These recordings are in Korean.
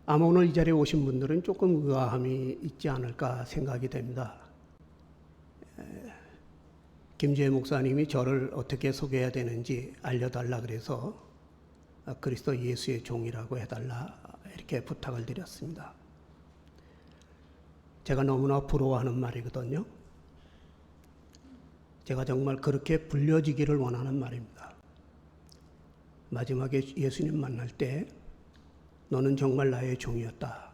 아마 오늘 이 자리에 오신 분들은 조금 의아함이 있지 않을까 생각이 됩니다. 김재회 목사님이 저를 어떻게 소개해야 되는지 알려달라 그래서 그리스도 예수의 종이라고 해달라 이렇게 부탁을 드렸습니다. 제가 너무나 부러워하는 말이거든요. 제가 정말 그렇게 불려지기를 원하는 말입니다. 마지막에 예수님 만날 때 너는 정말 나의 종이었다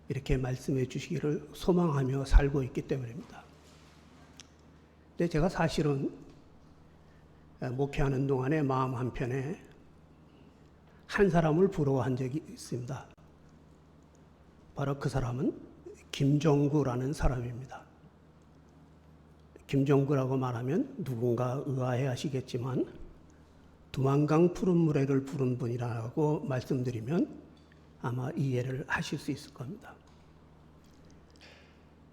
이렇게 말씀해 주시기를 소망하며 살고 있기 때문입니다. 근데 제가 사실은 목회하는 동안에 마음 한편에 한 사람을 부러워한 적이 있습니다. 바로 그 사람은 김종구라는 사람입니다. 김종구라고 말하면 누군가 의아해 하시겠지만 두만강 푸른 물에를 부른 분이라고 말씀드리면 아마 이해를 하실 수 있을 겁니다.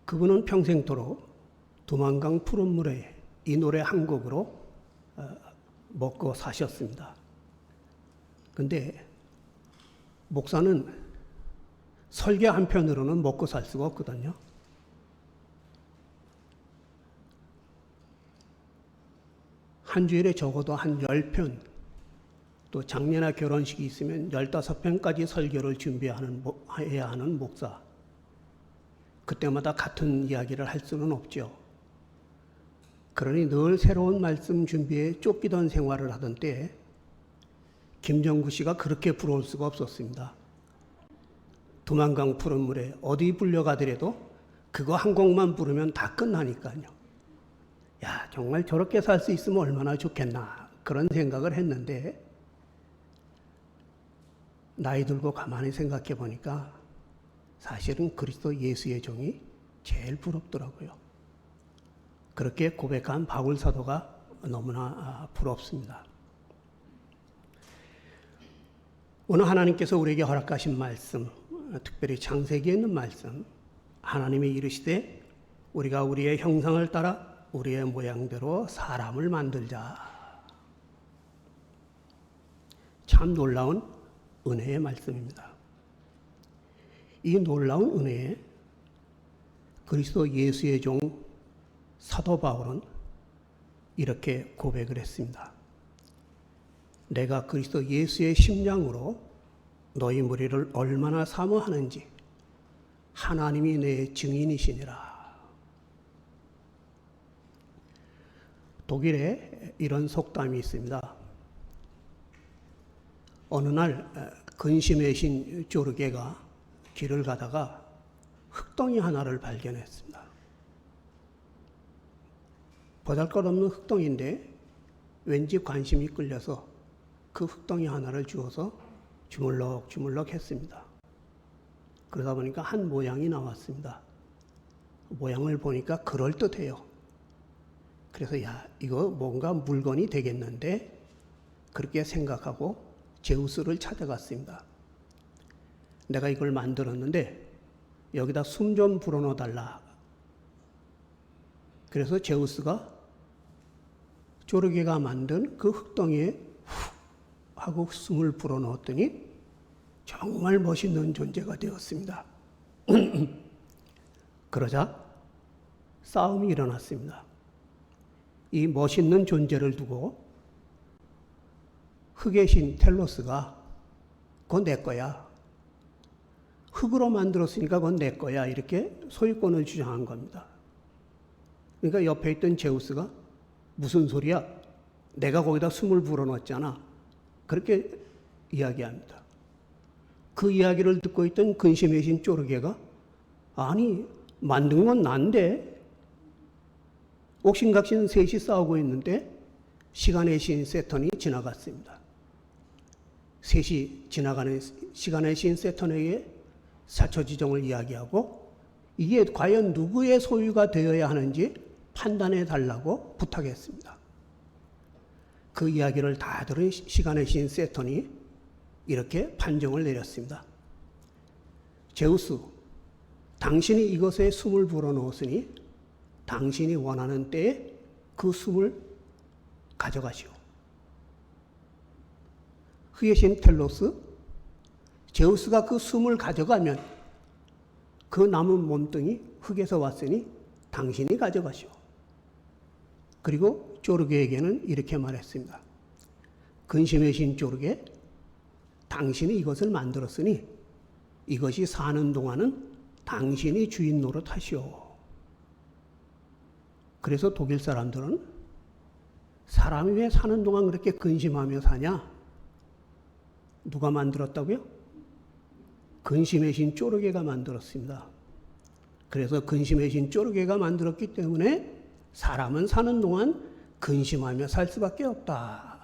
그분은 평생토록 두만강 푸른 물에 이 노래 한 곡으로 먹고 사셨습니다. 근데 목사는 설교 한 편으로는 먹고 살 수가 없거든요. 한 주일에 적어도 한 10편, 또 장례나 결혼식이 있으면 15편까지 설교를 준비해야 하는 목사. 그때마다 같은 이야기를 할 수는 없죠. 그러니 늘 새로운 말씀 준비에 쫓기던 생활을 하던 때에 김종구 씨가 그렇게 부러울 수가 없었습니다. 두만강 푸른 물에 어디 불려가더라도 그거 한 곡만 부르면 다 끝나니까요. 야, 정말 저렇게 살 수 있으면 얼마나 좋겠나 그런 생각을 했는데 나이 들고 가만히 생각해 보니까 사실은 그리스도 예수의 종이 제일 부럽더라고요. 그렇게 고백한 바울 사도가 너무나 부럽습니다. 오늘 하나님께서 우리에게 허락하신 말씀, 특별히 창세기에 있는 말씀, 하나님이 이르시되 우리가 우리의 형상을 따라 우리의 모양대로 사람을 만들자. 참 놀라운 은혜의 말씀입니다. 이 놀라운 은혜에 그리스도 예수의 종 사도 바울은 이렇게 고백을 했습니다. 내가 그리스도 예수의 심장으로 너희 무리를 얼마나 사모하는지 하나님이 내 증인이시니라. 독일에 이런 속담이 있습니다. 어느 날 근심의 신 조르게가 길을 가다가 흙덩이 하나를 발견했습니다. 보잘것없는 흙덩이인데 왠지 관심이 끌려서 그 흙덩이 하나를 주워서 주물럭주물럭 했습니다. 그러다 보니까 한 모양이 나왔습니다. 모양을 보니까 그럴듯해요. 그래서 야, 이거 뭔가 물건이 되겠는데 그렇게 생각하고 제우스를 찾아갔습니다. 내가 이걸 만들었는데 여기다 숨 좀 불어넣어 달라. 그래서 제우스가 조르게가 만든 그 흙덩이에 훅 하고 숨을 불어넣었더니 정말 멋있는 존재가 되었습니다. 그러자 싸움이 일어났습니다. 이 멋있는 존재를 두고 흙의 신 텔로스가 그건 내 거야. 흙으로 만들었으니까 그건 내 거야. 이렇게 소유권을 주장한 겁니다. 그러니까 옆에 있던 제우스가 무슨 소리야? 내가 거기다 숨을 불어넣었잖아. 그렇게 이야기합니다. 그 이야기를 듣고 있던 근심의 신 쪼르게가 아니 만든 건 난데 옥신각신 셋이 싸우고 있는데 시간의 신 세턴이 지나갔습니다. 셋이 지나가는 시간의 신 세턴에게 사초지종을 이야기하고 이게 과연 누구의 소유가 되어야 하는지 판단해 달라고 부탁했습니다. 그 이야기를 다 들은 시간의 신 세턴이 이렇게 판정을 내렸습니다. 제우스, 당신이 이것에 숨을 불어넣었으니 당신이 원하는 때에 그 숨을 가져가시오. 흑의 신 텔로스, 제우스가 그 숨을 가져가면 그 남은 몸뚱이 흙에서 왔으니 당신이 가져가시오. 그리고 쪼르게에게는 이렇게 말했습니다. 근심의 신 쪼르게, 당신이 이것을 만들었으니 이것이 사는 동안은 당신이 주인 노릇하시오. 그래서 독일 사람들은 사람이 왜 사는 동안 그렇게 근심하며 사냐? 누가 만들었다고요? 근심의 신 쪼르게가 만들었습니다. 그래서 근심의 신 쪼르게가 만들었기 때문에 사람은 사는 동안 근심하며 살 수밖에 없다.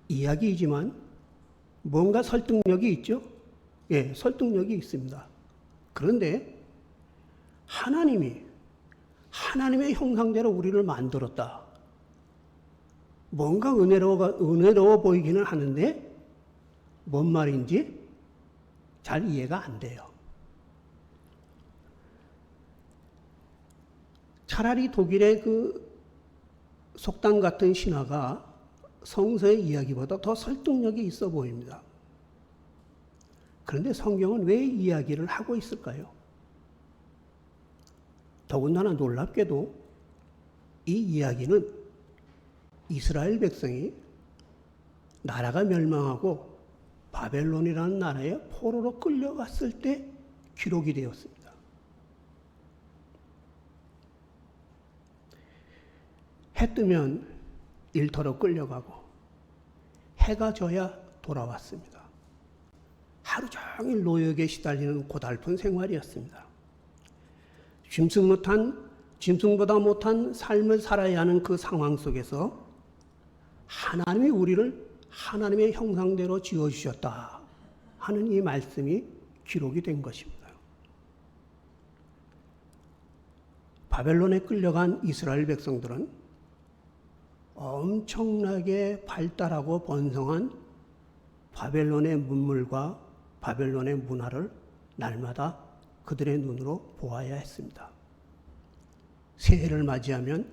이야기이지만 뭔가 설득력이 있죠? 예, 설득력이 있습니다. 그런데 하나님의 형상대로 우리를 만들었다. 뭔가 은혜로워 보이기는 하는데 뭔 말인지 잘 이해가 안 돼요. 차라리 독일의 그 속담 같은 신화가 성서의 이야기보다 더 설득력이 있어 보입니다. 그런데 성경은 왜 이야기를 하고 있을까요? 더군다나 놀랍게도 이 이야기는 이스라엘 백성이 나라가 멸망하고 바벨론이라는 나라에 포로로 끌려갔을 때 기록이 되었습니다. 해 뜨면 일터로 끌려가고 해가 져야 돌아왔습니다. 하루 종일 노역에 시달리는 고달픈 생활이었습니다. 짐승보다 못한 삶을 살아야 하는 그 상황 속에서 하나님이 우리를 하나님의 형상대로 지어주셨다 하는 이 말씀이 기록이 된 것입니다. 바벨론에 끌려간 이스라엘 백성들은 엄청나게 발달하고 번성한 바벨론의 문물과 바벨론의 문화를 날마다 그들의 눈으로 보아야 했습니다. 새해를 맞이하면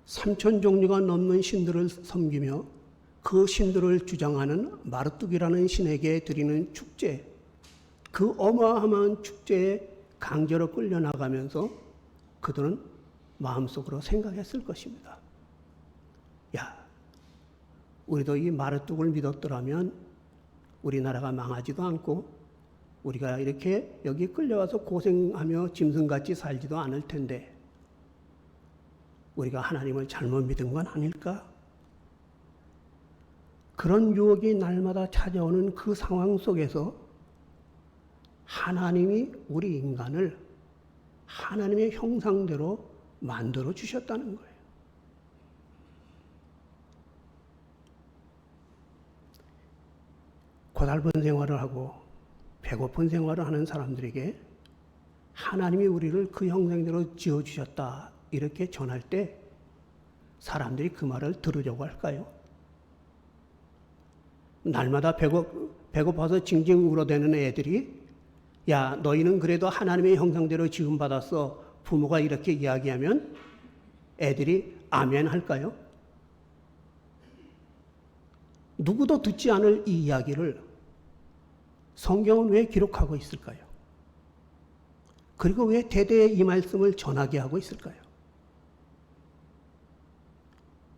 3천 종류가 넘는 신들을 섬기며 그 신들을 주장하는 마르뚝이라는 신에게 드리는 축제, 그 어마어마한 축제에 강제로 끌려나가면서 그들은 마음속으로 생각했을 것입니다. 야, 우리도 이 마르뚝을 믿었더라면 우리나라가 망하지도 않고 우리가 이렇게 여기 끌려와서 고생하며 짐승같이 살지도 않을 텐데 우리가 하나님을 잘못 믿은 건 아닐까? 그런 유혹이 날마다 찾아오는 그 상황 속에서 하나님이 우리 인간을 하나님의 형상대로 만들어 주셨다는 거예요. 고달픈 생활을 하고 배고픈 생활을 하는 사람들에게 하나님이 우리를 그 형상대로 지어주셨다 이렇게 전할 때 사람들이 그 말을 들으려고 할까요? 날마다 배고파서 징징 울어대는 애들이 야, 너희는 그래도 하나님의 형상대로 지음받았어. 부모가 이렇게 이야기하면 애들이 아멘 할까요? 누구도 듣지 않을 이 이야기를 성경은 왜 기록하고 있을까요? 그리고 왜 대대에 이 말씀을 전하게 하고 있을까요?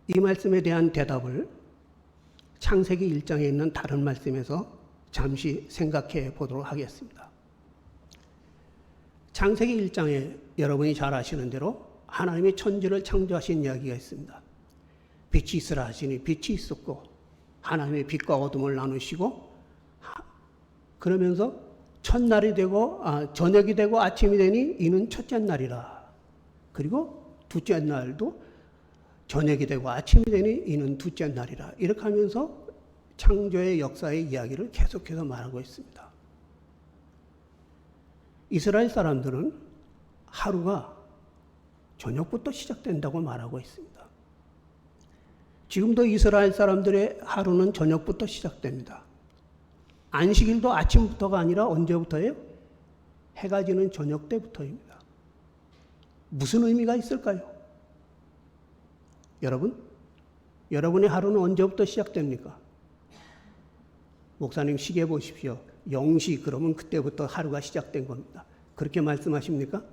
이 말씀에 대한 대답을 창세기 1장에 있는 다른 말씀에서 잠시 생각해 보도록 하겠습니다. 창세기 1장에 여러분이 잘 아시는 대로 하나님이 천지를 창조하신 이야기가 있습니다. 빛이 있으라 하시니 빛이 있었고 하나님의 빛과 어둠을 나누시고 그러면서 첫날이 되고 저녁이 되고 아침이 되니 이는 첫째 날이라. 그리고 둘째 날도 저녁이 되고 아침이 되니 이는 둘째 날이라. 이렇게 하면서 창조의 역사의 이야기를 계속해서 말하고 있습니다. 이스라엘 사람들은 하루가 저녁부터 시작된다고 말하고 있습니다. 지금도 이스라엘 사람들의 하루는 저녁부터 시작됩니다. 안식일도 아침부터가 아니라 언제부터예요? 해가 지는 저녁 때부터입니다. 무슨 의미가 있을까요? 여러분, 여러분의 하루는 언제부터 시작됩니까? 목사님 시계 보십시오. 0시 그러면 그때부터 하루가 시작된 겁니다. 그렇게 말씀하십니까?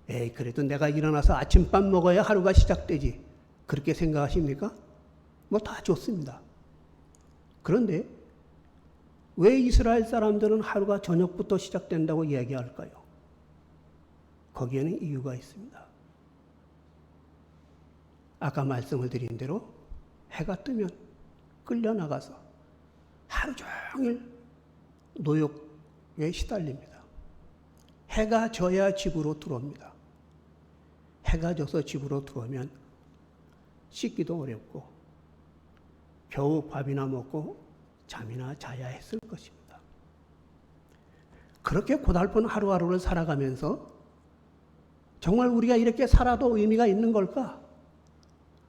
에이, 그래도 내가 일어나서 아침밥 먹어야 하루가 시작되지. 그렇게 생각하십니까? 뭐 다 좋습니다. 그런데 왜 이스라엘 사람들은 하루가 저녁부터 시작된다고 이야기할까요? 거기에는 이유가 있습니다. 아까 말씀을 드린 대로 해가 뜨면 끌려나가서 하루 종일 노역에 시달립니다. 해가 져야 집으로 들어옵니다. 해가 져서 집으로 들어오면 씻기도 어렵고 겨우 밥이나 먹고 잠이나 자야 했을 것입니다. 그렇게 고달픈 하루하루를 살아가면서 정말 우리가 이렇게 살아도 의미가 있는 걸까?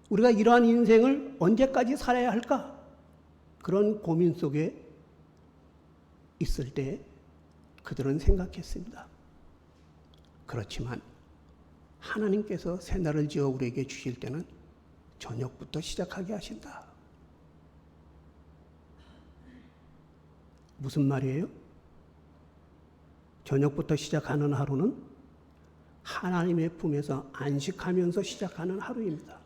우리가 이러한 인생을 언제까지 살아야 할까? 그런 고민 속에 있을 때 그들은 생각했습니다. 그렇지만 하나님께서 새날을 지어 우리에게 주실 때는 저녁부터 시작하게 하신다. 무슨 말이에요? 저녁부터 시작하는 하루는 하나님의 품에서 안식하면서 시작하는 하루입니다.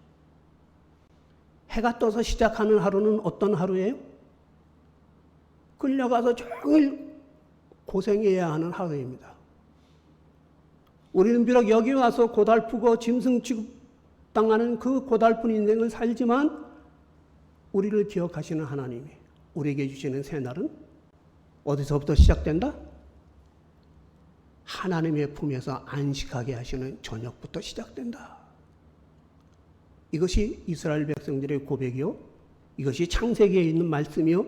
해가 떠서 시작하는 하루는 어떤 하루예요? 끌려가서 종일 고생해야 하는 하루입니다. 우리는 비록 여기 와서 고달프고 짐승 취급당하는 그 고달픈 인생을 살지만 우리를 기억하시는 하나님이 우리에게 주시는 새날은 어디서부터 시작된다? 하나님의 품에서 안식하게 하시는 저녁부터 시작된다. 이것이 이스라엘 백성들의 고백이요. 이것이 창세기에 있는 말씀이요.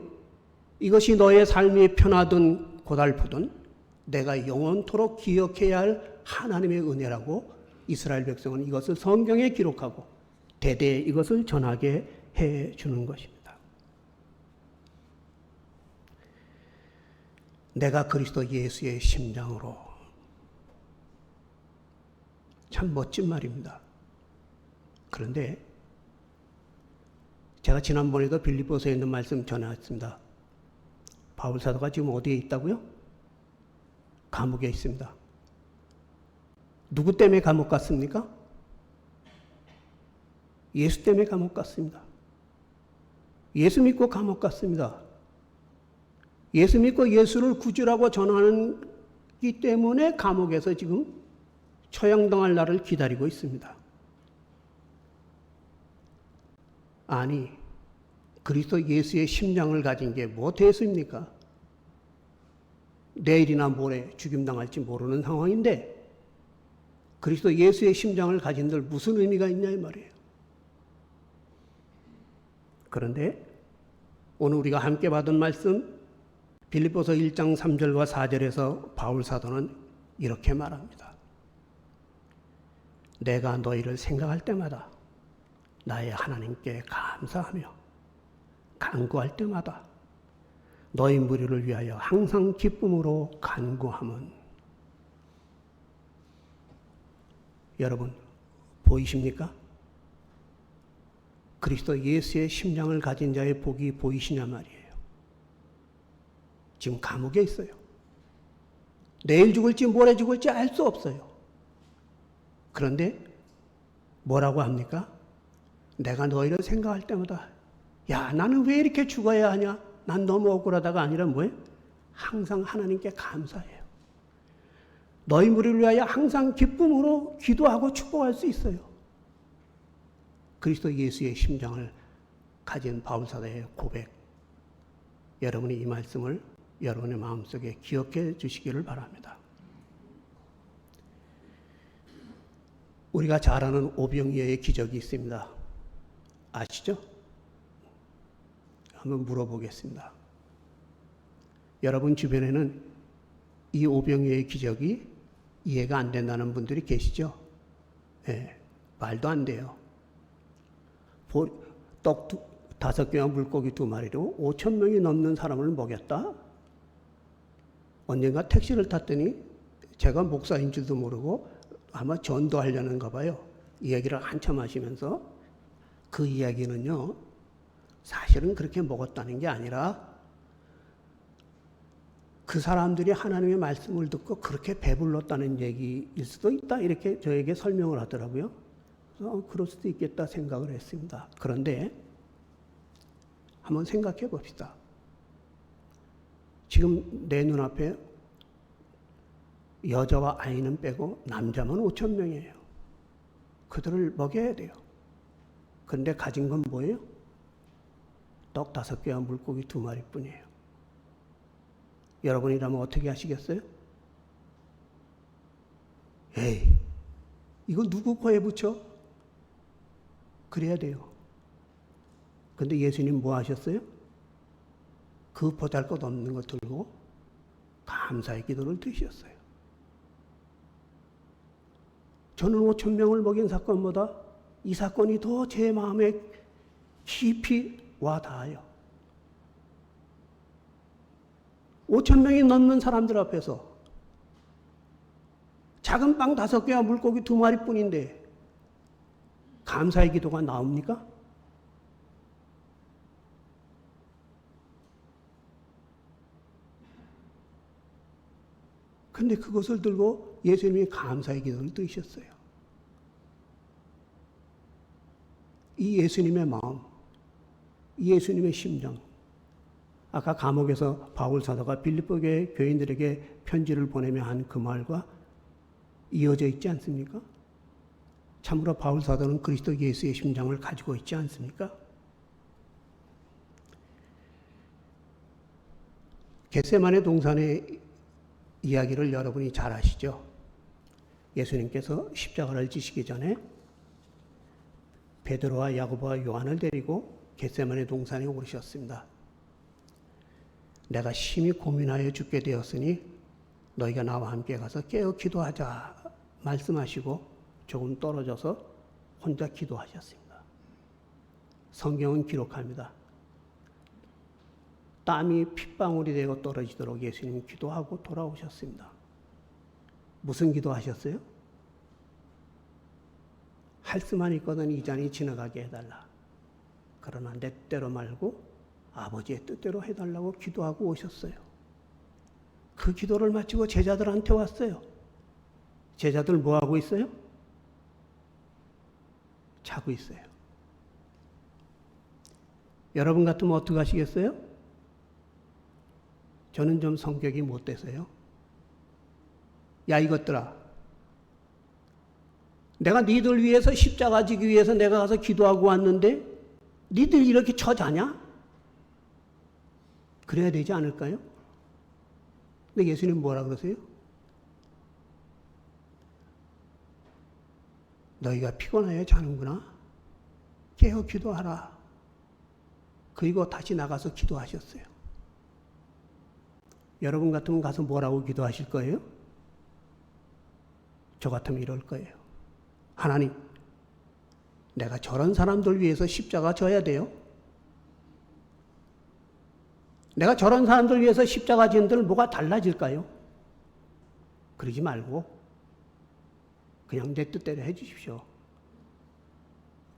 이것이 너의 삶이 편하든 고달프든 내가 영원토록 기억해야 할 하나님의 은혜라고 이스라엘 백성은 이것을 성경에 기록하고 대대에 이것을 전하게 해 주는 것입니다. 내가 그리스도 예수의 심장으로. 참 멋진 말입니다. 그런데 제가 지난번에도 빌립보서에 있는 말씀 전해왔습니다. 바울 사도가 지금 어디에 있다고요? 감옥에 있습니다. 누구 때문에 감옥 갔습니까? 예수 때문에 감옥 갔습니다. 예수 믿고 감옥 갔습니다. 예수 믿고 예수를 구주라고 전하기 때문에 감옥에서 지금 처형당할 날을 기다리고 있습니다. 아니, 그리스도 예수의 심장을 가진 게 뭐 대수입니까? 내일이나 모레 죽임당할지 모르는 상황인데 그리스도 예수의 심장을 가진들 무슨 의미가 있냐 이 말이에요. 그런데 오늘 우리가 함께 받은 말씀 빌립보서 1장 3절과 4절에서 바울 사도는 이렇게 말합니다. 내가 너희를 생각할 때마다 나의 하나님께 감사하며 간구할 때마다 너희 무리를 위하여 항상 기쁨으로 간구함은. 여러분 보이십니까? 그리스도 예수의 심장을 가진 자의 복이 보이시냐 말이에요. 지금 감옥에 있어요. 내일 죽을지 모레 죽을지 알 수 없어요. 그런데 뭐라고 합니까? 내가 너희를 생각할 때마다 야, 나는 왜 이렇게 죽어야 하냐? 난 너무 억울하다가 아니라 뭐예요? 항상 하나님께 감사해요. 너희 무리를 위하여 항상 기쁨으로 기도하고 축복할 수 있어요. 그리스도 예수의 심장을 가진 바울사도의 고백. 여러분이 이 말씀을 여러분의 마음속에 기억해 주시기를 바랍니다. 우리가 잘 아는 오병이어의 기적이 있습니다. 아시죠? 한번 물어보겠습니다. 여러분 주변에는 이 오병이어의 기적이 이해가 안 된다는 분들이 계시죠? 네, 말도 안 돼요. 떡 5개와 물고기 2마리로 5,000명이 넘는 사람을 먹였다? 언젠가 택시를 탔더니 제가 목사인 줄도 모르고 아마 전도하려는가 봐요. 이 얘기를 한참 하시면서 그 이야기는요, 사실은 그렇게 먹었다는 게 아니라 그 사람들이 하나님의 말씀을 듣고 그렇게 배불렀다는 얘기일 수도 있다. 이렇게 저에게 설명을 하더라고요. 그래서 그럴 수도 있겠다 생각을 했습니다. 그런데 한번 생각해 봅시다. 지금 내 눈앞에 여자와 아이는 빼고 남자만 5천 명이에요. 그들을 먹여야 돼요. 그런데 가진 건 뭐예요? 떡 5개와 물고기 2마리뿐이에요. 여러분이라면 어떻게 하시겠어요? 에이, 이거 누구 코에 붙여? 그래야 돼요. 근데 예수님 뭐 하셨어요? 그 보잘것없는 거 들고 감사의 기도를 드셨어요. 저는 5천 명을 먹인 사건보다 이 사건이 더 제 마음에 깊이 와 닿아요. 5천 명이 넘는 사람들 앞에서 작은 빵 5개와 물고기 2마리뿐인데 감사의 기도가 나옵니까? 근데 그것을 들고 예수님이 감사의 기도를 드셨어요. 이 예수님의 마음, 이 예수님의 심정, 아까 감옥에서 바울 사도가 빌립보 교회 교인들에게 편지를 보내며 한 그 말과 이어져 있지 않습니까? 참으로 바울 사도는 그리스도 예수의 심장을 가지고 있지 않습니까? 겟세마네 동산의 이야기를 여러분이 잘 아시죠? 예수님께서 십자가를 지시기 전에 베드로와 야고보와 요한을 데리고 겟세마네 동산에 오르셨습니다. 내가 심히 고민하여 죽게 되었으니 너희가 나와 함께 가서 깨어 기도하자 말씀하시고 조금 떨어져서 혼자 기도하셨습니다. 성경은 기록합니다. 땀이 핏방울이 되고 떨어지도록 예수님이 기도하고 돌아오셨습니다. 무슨 기도하셨어요? 할 수만 있거든 이 잔이 지나가게 해달라. 그러나 내 뜻대로 말고 아버지의 뜻대로 해달라고 기도하고 오셨어요. 그 기도를 마치고 제자들한테 왔어요. 제자들 뭐 하고 있어요? 자고 있어요. 여러분 같으면 어떻게 하시겠어요? 저는 좀 성격이 못 돼서요. 야 이것들아, 내가 니들 위해서 십자가 지기 위해서 내가 가서 기도하고 왔는데 니들 이렇게 처자냐? 그래야 되지 않을까요? 근데 예수님 뭐라 그러세요? 너희가 피곤하여 자는구나. 깨어 기도하라. 그리고 다시 나가서 기도하셨어요. 여러분 같으면 가서 뭐라고 기도하실 거예요? 저 같으면 이럴 거예요. 하나님, 내가 저런 사람들 위해서 십자가 져야 돼요? 내가 저런 사람들 위해서 십자가 지은들 뭐가 달라질까요? 그러지 말고 그냥 내 뜻대로 해 주십시오.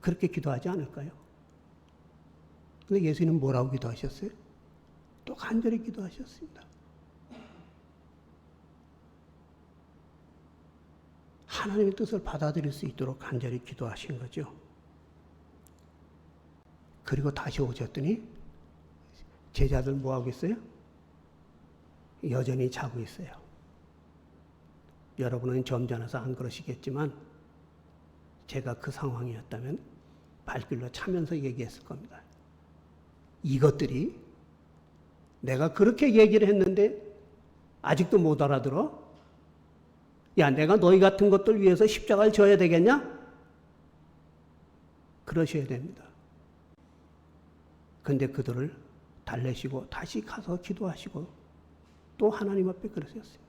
그렇게 기도하지 않을까요? 근데 예수님은 뭐라고 기도하셨어요? 또 간절히 기도하셨습니다. 하나님의 뜻을 받아들일 수 있도록 간절히 기도하신 거죠. 그리고 다시 오셨더니 제자들 뭐 하고 있어요? 여전히 자고 있어요. 여러분은 점잖아서 안 그러시겠지만 제가 그 상황이었다면 발길로 차면서 얘기했을 겁니다. 이것들이 내가 그렇게 얘기를 했는데 아직도 못 알아들어? 야, 내가 너희 같은 것들 위해서 십자가를 져야 되겠냐? 그러셔야 됩니다. 근데 그들을 달래시고 다시 가서 기도하시고 또 하나님 앞에 그러셨습니다.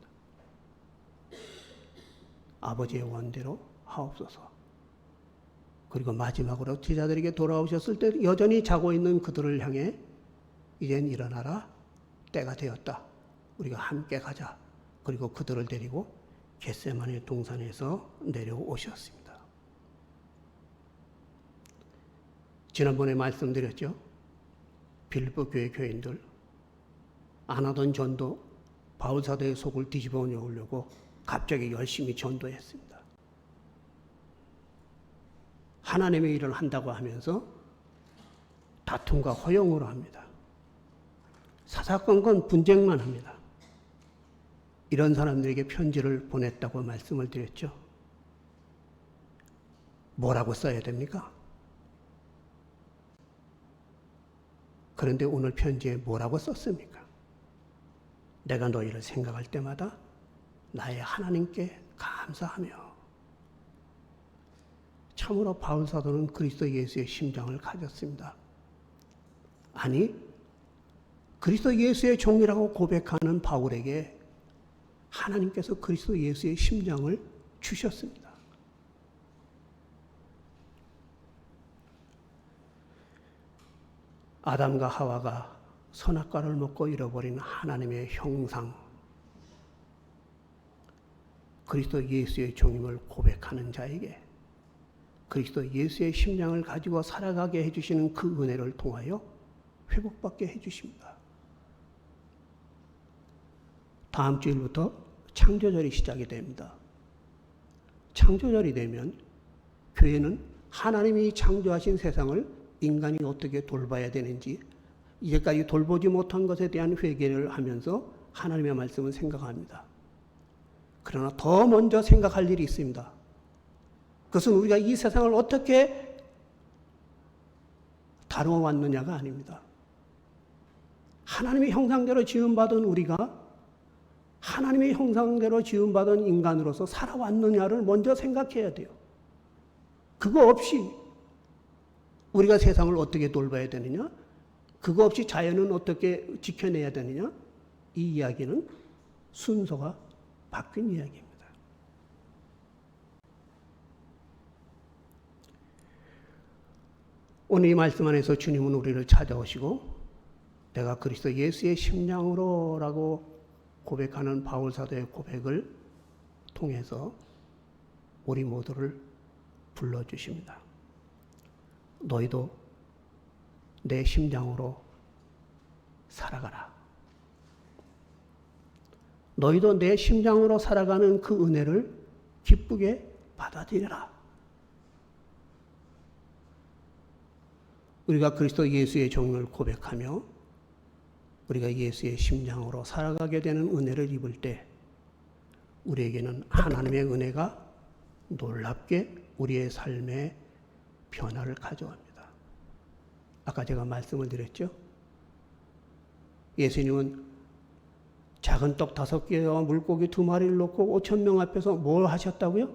아버지의 원대로 하옵소서. 그리고 마지막으로 제자들에게 돌아오셨을 때 여전히 자고 있는 그들을 향해 이젠 일어나라. 때가 되었다. 우리가 함께 가자. 그리고 그들을 데리고 겟세마네 동산에서 내려오셨습니다. 지난번에 말씀드렸죠. 빌립보 교회 교인들 안 하던 전도 바울 사도의 속을 뒤집어 놓으려고 갑자기 열심히 전도했습니다. 하나님의 일을 한다고 하면서 다툼과 허용으로 합니다. 사사건건 분쟁만 합니다. 이런 사람들에게 편지를 보냈다고 말씀을 드렸죠. 뭐라고 써야 됩니까? 그런데 오늘 편지에 뭐라고 썼습니까? 내가 너희를 생각할 때마다 나의 하나님께 감사하며. 참으로 바울 사도는 그리스도 예수의 심장을 가졌습니다. 아니, 그리스도 예수의 종이라고 고백하는 바울에게 하나님께서 그리스도 예수의 심장을 주셨습니다. 아담과 하와가 선악과를 먹고 잃어버린 하나님의 형상, 그리스도 예수의 종임을 고백하는 자에게 그리스도 예수의 심장을 가지고 살아가게 해주시는 그 은혜를 통하여 회복받게 해주십니다. 다음 주일부터 창조절이 시작이 됩니다. 창조절이 되면 교회는 하나님이 창조하신 세상을 인간이 어떻게 돌봐야 되는지 이제까지 돌보지 못한 것에 대한 회개를 하면서 하나님의 말씀을 생각합니다. 그러나 더 먼저 생각할 일이 있습니다. 그것은 우리가 이 세상을 어떻게 다루어 왔느냐가 아닙니다. 하나님의 형상대로 지음받은 우리가 하나님의 형상대로 지음받은 인간으로서 살아왔느냐를 먼저 생각해야 돼요. 그거 없이 우리가 세상을 어떻게 돌봐야 되느냐? 그거 없이 자연은 어떻게 지켜내야 되느냐? 이 이야기는 순서가 바뀐 이야기입니다. 오늘 이 말씀 안에서 주님은 우리를 찾아오시고 내가 그리스도 예수의 심장으로라고 고백하는 바울 사도의 고백을 통해서 우리 모두를 불러주십니다. 너희도 내 심장으로 살아가라. 너희도 내 심장으로 살아가는 그 은혜를 기쁘게 받아들여라. 우리가 그리스도 예수의 종을 고백하며 우리가 예수의 심장으로 살아가게 되는 은혜를 입을 때 우리에게는 하나님의 은혜가 놀랍게 우리의 삶에 변화를 가져옵니다. 아까 제가 말씀을 드렸죠. 예수님은 작은 떡 5개와 물고기 2마리를 놓고 5,000명 앞에서 뭘 하셨다고요?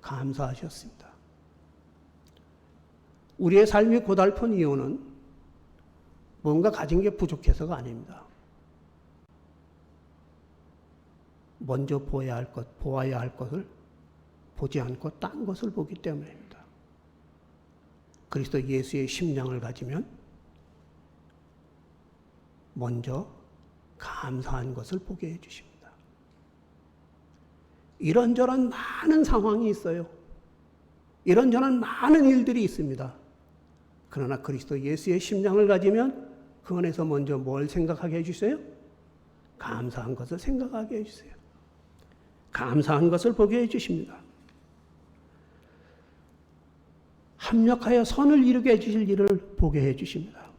감사하셨습니다. 우리의 삶이 고달픈 이유는 뭔가 가진 게 부족해서가 아닙니다. 먼저 보아야 할 것을 보지 않고 딴 것을 보기 때문입니다. 그리스도 예수의 심장을 가지면 먼저 감사한 것을 보게 해주십니다. 이런저런 많은 상황이 있어요. 이런저런 많은 일들이 있습니다. 그러나 그리스도 예수의 심장을 가지면 그 안에서 먼저 뭘 생각하게 해주세요? 감사한 것을 생각하게 해주세요. 감사한 것을 보게 해주십니다. 합력하여 선을 이루게 해주실 일을 보게 해주십니다.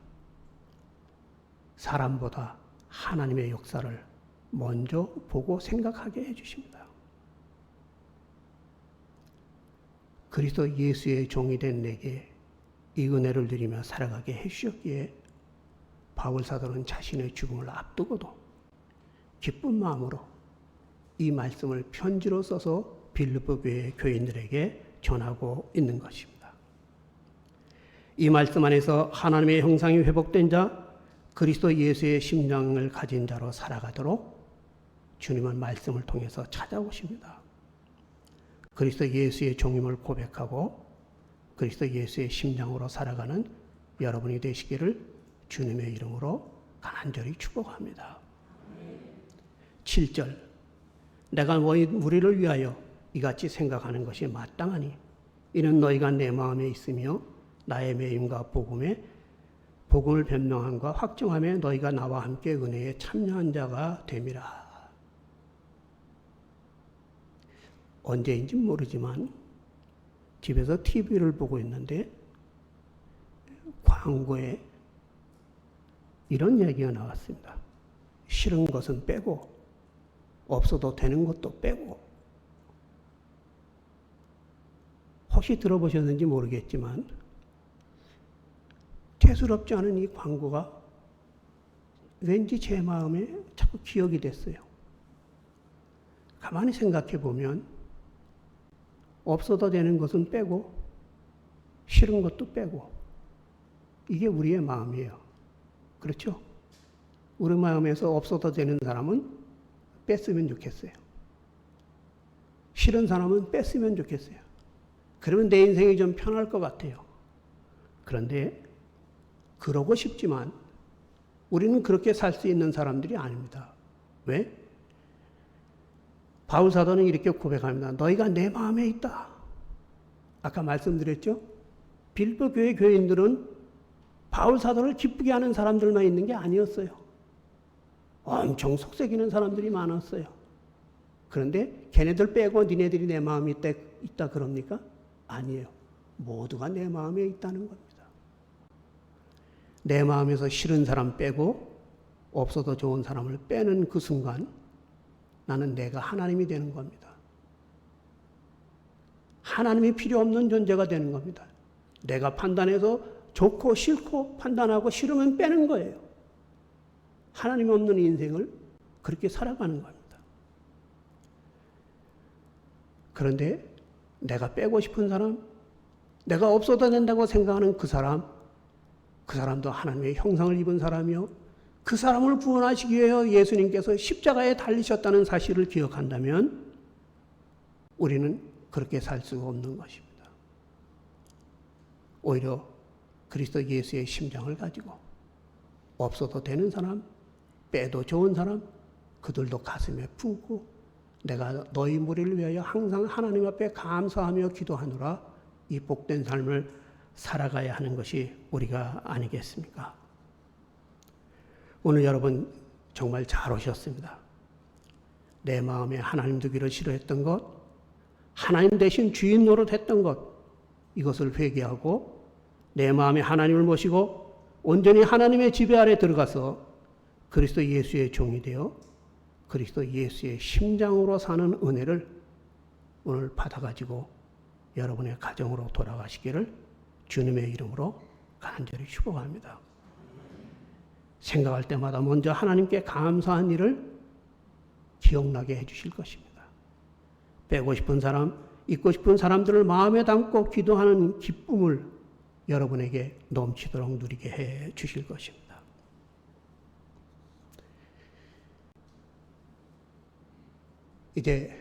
사람보다 하나님의 역사를 먼저 보고 생각하게 해주십니다. 그리스도 예수의 종이 된 내게 이 은혜를 누리며 살아가게 해주셨기에 바울 사도는 자신의 죽음을 앞두고도 기쁜 마음으로 이 말씀을 편지로 써서 빌립보 교회 교인들에게 전하고 있는 것입니다. 이 말씀 안에서 하나님의 형상이 회복된 자, 그리스도 예수의 심장을 가진 자로 살아가도록 주님은 말씀을 통해서 찾아오십니다. 그리스도 예수의 종임을 고백하고 그리스도 예수의 심장으로 살아가는 여러분이 되시기를 주님의 이름으로 간절히 축복합니다. 7절 내가 우리를 위하여 이같이 생각하는 것이 마땅하니 이는 너희가 내 마음에 있으며 나의 매임과 복음에 복음을 변명함과 확증함에 너희가 나와 함께 은혜에 참여한 자가 됨이라. 언제인지 모르지만 집에서 TV를 보고 있는데 광고에 이런 얘기가 나왔습니다. 싫은 것은 빼고 없어도 되는 것도 빼고. 혹시 들어보셨는지 모르겠지만 대수롭지 않은 이 광고가 왠지 제 마음에 자꾸 기억이 됐어요. 가만히 생각해 보면 없어도 되는 것은 빼고 싫은 것도 빼고 이게 우리의 마음이에요. 그렇죠? 우리 마음에서 없어도 되는 사람은 뺐으면 좋겠어요. 싫은 사람은 뺐으면 좋겠어요. 그러면 내 인생이 좀 편할 것 같아요. 그런데 그러고 싶지만 우리는 그렇게 살 수 있는 사람들이 아닙니다. 왜? 바울 사도는 이렇게 고백합니다. 너희가 내 마음에 있다. 아까 말씀드렸죠? 빌보 교회 교인들은 바울 사도를 기쁘게 하는 사람들만 있는 게 아니었어요. 엄청 속삭이는 사람들이 많았어요. 그런데 걔네들 빼고 니네들이 내 마음에 있다 그럽니까? 아니에요. 모두가 내 마음에 있다는 겁니다. 내 마음에서 싫은 사람 빼고 없어도 좋은 사람을 빼는 그 순간 나는 내가 하나님이 되는 겁니다. 하나님이 필요 없는 존재가 되는 겁니다. 내가 판단해서 좋고 싫고 판단하고 싫으면 빼는 거예요. 하나님 없는 인생을 그렇게 살아가는 겁니다. 그런데 내가 빼고 싶은 사람, 내가 없어도 된다고 생각하는 그 사람도 하나님의 형상을 입은 사람이요. 그 사람을 구원하시기 위하여 예수님께서 십자가에 달리셨다는 사실을 기억한다면 우리는 그렇게 살 수가 없는 것입니다. 오히려 그리스도 예수의 심장을 가지고 없어도 되는 사람, 빼도 좋은 사람, 그들도 가슴에 품고 내가 너희 무리를 위하여 항상 하나님 앞에 감사하며 기도하노라 이 복된 삶을 살아가야 하는 것이 우리가 아니겠습니까? 오늘 여러분 정말 잘 오셨습니다. 내 마음에 하나님 두기를 싫어했던 것, 하나님 대신 주인 노릇했던 것, 이것을 회개하고 내 마음에 하나님을 모시고 온전히 하나님의 지배 아래 들어가서 그리스도 예수의 종이 되어 그리스도 예수의 심장으로 사는 은혜를 오늘 받아가지고 여러분의 가정으로 돌아가시기를 주님의 이름으로 간절히 축복합니다. 생각할 때마다 먼저 하나님께 감사한 일을 기억나게 해주실 것입니다. 빼고 싶은 사람, 잊고 싶은 사람들을 마음에 담고 기도하는 기쁨을 여러분에게 넘치도록 누리게 해 주실 것입니다. 이제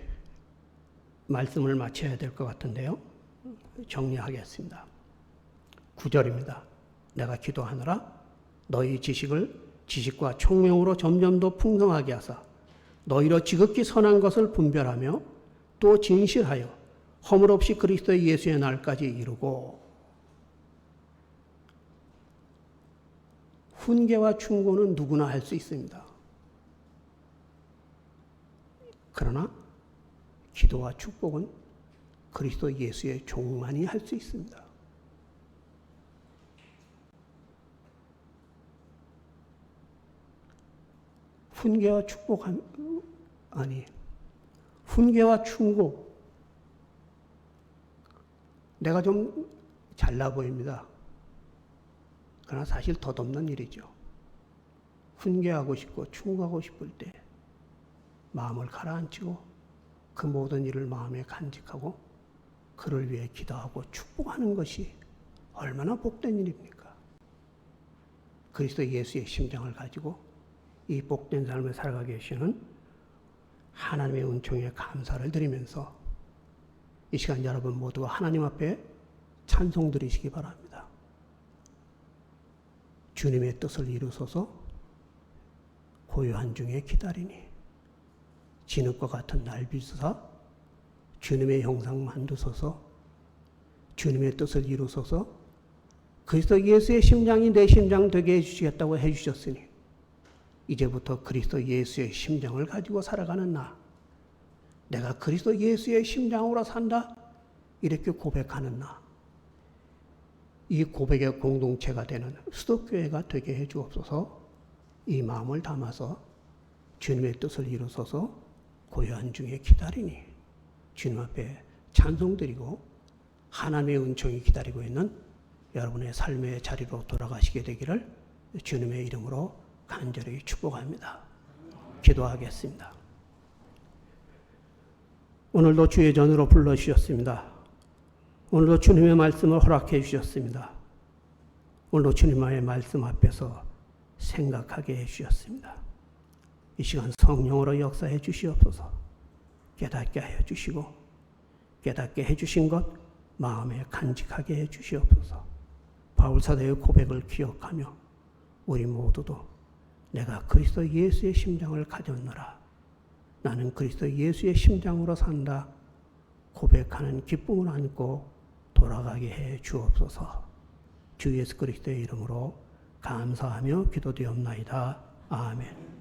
말씀을 마쳐야 될 것 같은데요. 정리하겠습니다. 9절입니다. 내가 기도하노라 너희 지식과 총명으로 점점 더 풍성하게 하사 너희로 지극히 선한 것을 분별하며 또 진실하여 허물 없이 그리스도 예수의 날까지 이루고. 훈계와 충고는 누구나 할 수 있습니다. 그러나 기도와 축복은 그리스도 예수의 종만이 할 수 있습니다. 훈계와 훈계와 충고. 내가 좀 잘나 보입니다. 그러나 사실 덧없는 일이죠. 훈계하고 싶고 충고하고 싶을 때 마음을 가라앉히고 그 모든 일을 마음에 간직하고 그를 위해 기도하고 축복하는 것이 얼마나 복된 일입니까? 그리스도 예수의 심장을 가지고 이 복된 삶을 살아가고 계시는 하나님의 은총에 감사를 드리면서 이 시간 여러분 모두가 하나님 앞에 찬송 드리시기 바랍니다. 주님의 뜻을 이루소서 고요한 중에 기다리니 진흙과 같은 날 비추사 주님의 형상 만드소서 주님의 뜻을 이루소서 그리스도 예수의 심장이 내 심장 되게 해주시겠다고 해주셨으니 이제부터 그리스도 예수의 심장을 가지고 살아가는 나, 내가 그리스도 예수의 심장으로 산다 이렇게 고백하는 나, 이 고백의 공동체가 되는 수도교회가 되게 해주옵소서. 이 마음을 담아서 주님의 뜻을 이루소서. 고요한 중에 기다리니 주님 앞에 찬송드리고 하나님의 은총이 기다리고 있는 여러분의 삶의 자리로 돌아가시게 되기를 주님의 이름으로 간절히 축복합니다. 기도하겠습니다. 오늘도 주의 전으로 불러주셨습니다. 오늘도 주님의 말씀을 허락해 주셨습니다. 오늘도 주님의 말씀 앞에서 생각하게 해주셨습니다. 이 시간 성령으로 역사해 주시옵소서. 깨닫게 하여 주시고 깨닫게 해주신 것 마음에 간직하게 해 주시옵소서. 바울사도의 고백을 기억하며 우리 모두도 내가 그리스도 예수의 심장을 가졌노라, 나는 그리스도 예수의 심장으로 산다 고백하는 기쁨을 안고 돌아가게 해 주옵소서. 주 예수 그리스도의 이름으로 감사하며 기도되옵나이다. 아멘.